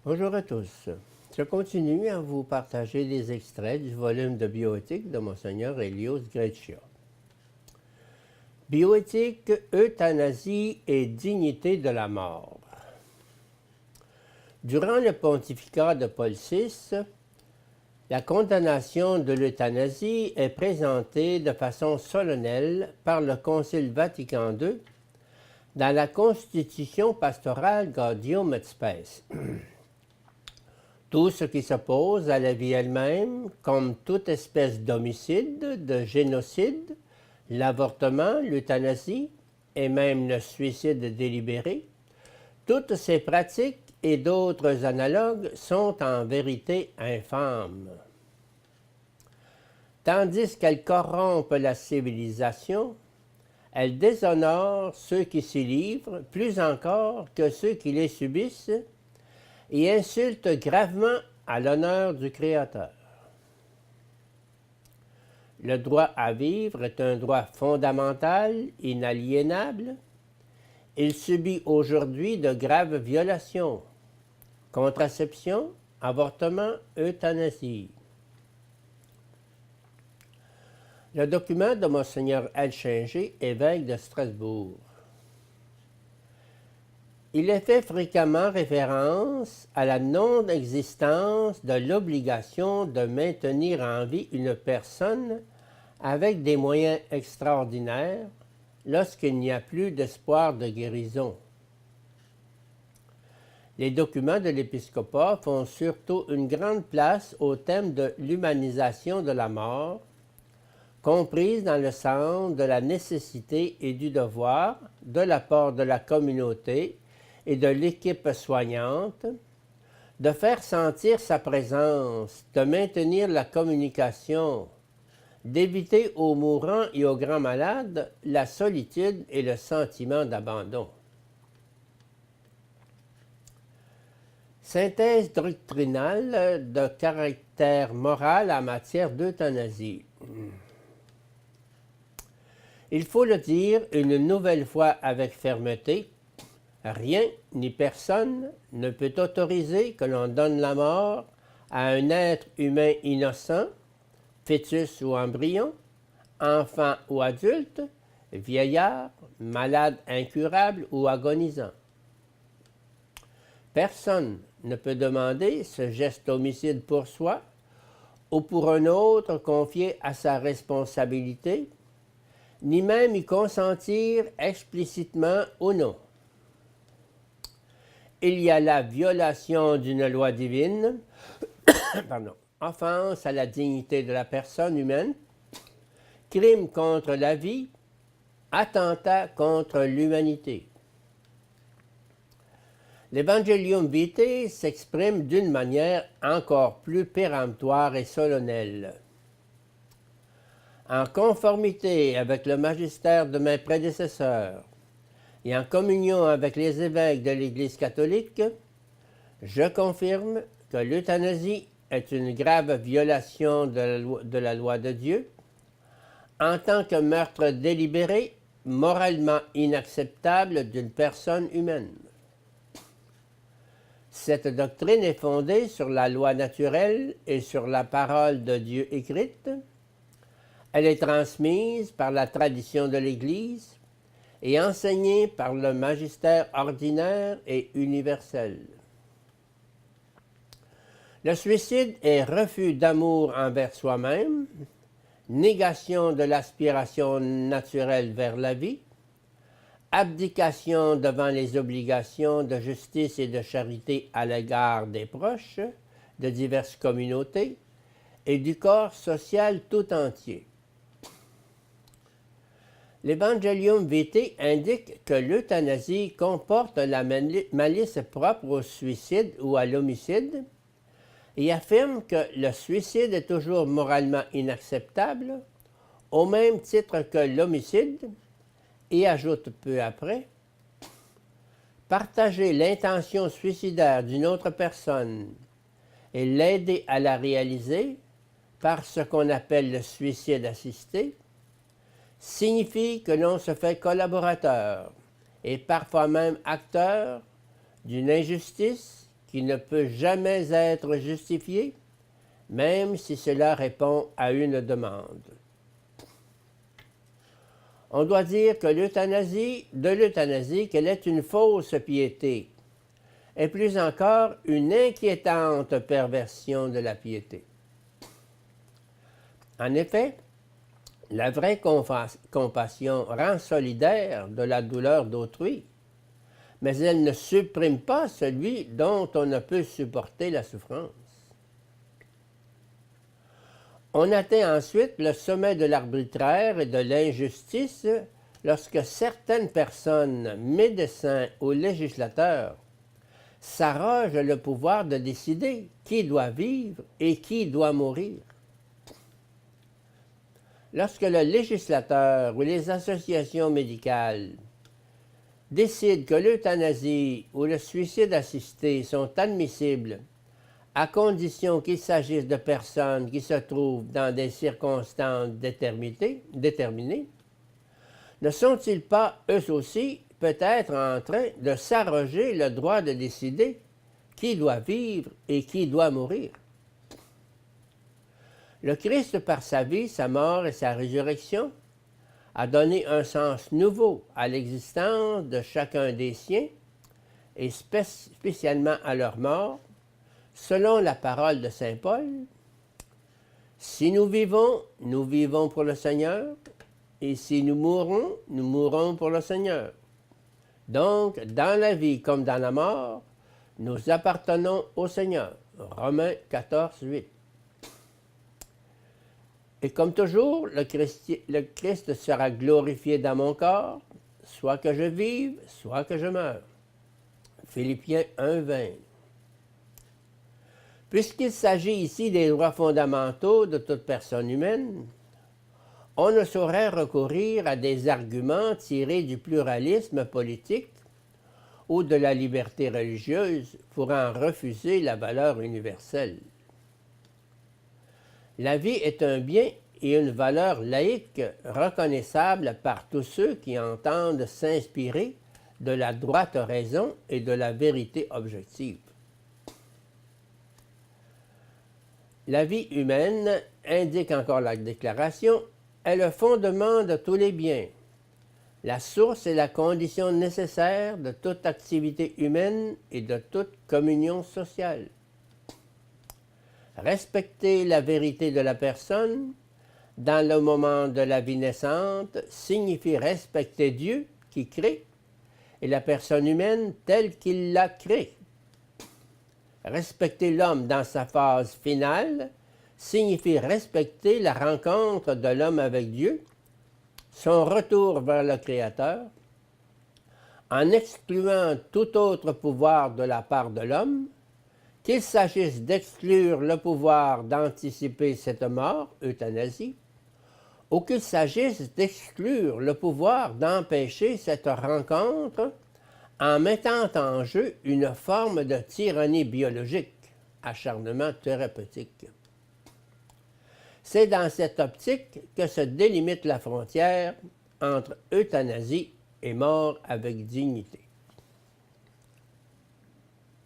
Bonjour à tous. Je continue à vous partager des extraits du volume de bioéthique de Monseigneur Elios Greccia. Bioéthique, euthanasie et dignité de la mort. Durant le pontificat de Paul VI, la condamnation de l'euthanasie est présentée de façon solennelle par le Concile Vatican II dans la Constitution pastorale Gaudium et Spes. Tout ce qui s'oppose à la vie elle-même, comme toute espèce d'homicide, de génocide, l'avortement, l'euthanasie et même le suicide délibéré, toutes ces pratiques et d'autres analogues sont en vérité infâmes. Tandis qu'elles corrompent la civilisation, elles déshonorent ceux qui s'y livrent plus encore que ceux qui les subissent et insulte gravement à l'honneur du Créateur. Le droit à vivre est un droit fondamental, inaliénable. Il subit aujourd'hui de graves violations. Contraception, avortement, euthanasie. Le document de Monseigneur Elchinger, évêque de Strasbourg. Il est fait fréquemment référence à la non-existence de l'obligation de maintenir en vie une personne avec des moyens extraordinaires lorsqu'il n'y a plus d'espoir de guérison. Les documents de l'épiscopat font surtout une grande place au thème de l'humanisation de la mort, comprise dans le sens de la nécessité et du devoir de la part de la communauté et de l'équipe soignante, de faire sentir sa présence, de maintenir la communication, d'éviter aux mourants et aux grands malades la solitude et le sentiment d'abandon. Synthèse doctrinale de caractère moral en matière d'euthanasie. Il faut le dire une nouvelle fois avec fermeté, rien ni personne ne peut autoriser que l'on donne la mort à un être humain innocent, fœtus ou embryon, enfant ou adulte, vieillard, malade incurable ou agonisant. Personne ne peut demander ce geste homicide pour soi ou pour un autre confié à sa responsabilité, ni même y consentir explicitement ou non. Il y a la violation d'une loi divine, offense à la dignité de la personne humaine, crime contre la vie, attentat contre l'humanité. L'Evangelium Vitae s'exprime d'une manière encore plus péremptoire et solennelle. En conformité avec le magistère de mes prédécesseurs et en communion avec les évêques de l'Église catholique, je confirme que l'euthanasie est une grave violation de la loi de Dieu, en tant que meurtre délibéré, moralement inacceptable d'une personne humaine. Cette doctrine est fondée sur la loi naturelle et sur la parole de Dieu écrite. Elle est transmise par la tradition de l'Église et enseignée par le magistère ordinaire et universel. Le suicide est refus d'amour envers soi-même, négation de l'aspiration naturelle vers la vie, abdication devant les obligations de justice et de charité à l'égard des proches de diverses communautés et du corps social tout entier. L'Evangelium Vitae indique que l'euthanasie comporte la malice propre au suicide ou à l'homicide et affirme que le suicide est toujours moralement inacceptable, au même titre que l'homicide, et ajoute peu après, partager l'intention suicidaire d'une autre personne et l'aider à la réaliser par ce qu'on appelle le suicide assisté, signifie que l'on se fait collaborateur et parfois même acteur d'une injustice qui ne peut jamais être justifié, même si cela répond à une demande. On doit dire que de l'euthanasie qu'elle est une fausse piété, et plus encore une inquiétante perversion de la piété. En effet, la vraie compassion rend solidaire de la douleur d'autrui, mais elle ne supprime pas celui dont on ne peut supporter la souffrance. On atteint ensuite le sommet de l'arbitraire et de l'injustice lorsque certaines personnes, médecins ou législateurs, s'arrogent le pouvoir de décider qui doit vivre et qui doit mourir. Lorsque le législateur ou les associations médicales décident que l'euthanasie ou le suicide assisté sont admissibles à condition qu'il s'agisse de personnes qui se trouvent dans des circonstances déterminées, ne sont-ils pas, eux aussi, peut-être en train de s'arroger le droit de décider qui doit vivre et qui doit mourir? Le Christ, par sa vie, sa mort et sa résurrection, a donné un sens nouveau à l'existence de chacun des siens, et spécialement à leur mort, selon la parole de saint Paul. Si nous vivons pour le Seigneur, et si nous mourrons pour le Seigneur. Donc, dans la vie comme dans la mort, nous appartenons au Seigneur. Romains 14, 8. Et comme toujours, le Christ sera glorifié dans mon corps, soit que je vive, soit que je meure. Philippiens 1, 20. Puisqu'il s'agit ici des droits fondamentaux de toute personne humaine, on ne saurait recourir à des arguments tirés du pluralisme politique ou de la liberté religieuse pour en refuser la valeur universelle. La vie est un bien et une valeur laïque reconnaissable par tous ceux qui entendent s'inspirer de la droite raison et de la vérité objective. La vie humaine, indique encore la déclaration, est le fondement de tous les biens, la source et la condition nécessaire de toute activité humaine et de toute communion sociale. Respecter la vérité de la personne dans le moment de la vie naissante signifie respecter Dieu qui crée et la personne humaine telle qu'il l'a créée. Respecter l'homme dans sa phase finale signifie respecter la rencontre de l'homme avec Dieu, son retour vers le Créateur, en excluant tout autre pouvoir de la part de l'homme, qu'il s'agisse d'exclure le pouvoir d'anticiper cette mort, euthanasie, ou qu'il s'agisse d'exclure le pouvoir d'empêcher cette rencontre en mettant en jeu une forme de tyrannie biologique, acharnement thérapeutique. C'est dans cette optique que se délimite la frontière entre euthanasie et mort avec dignité.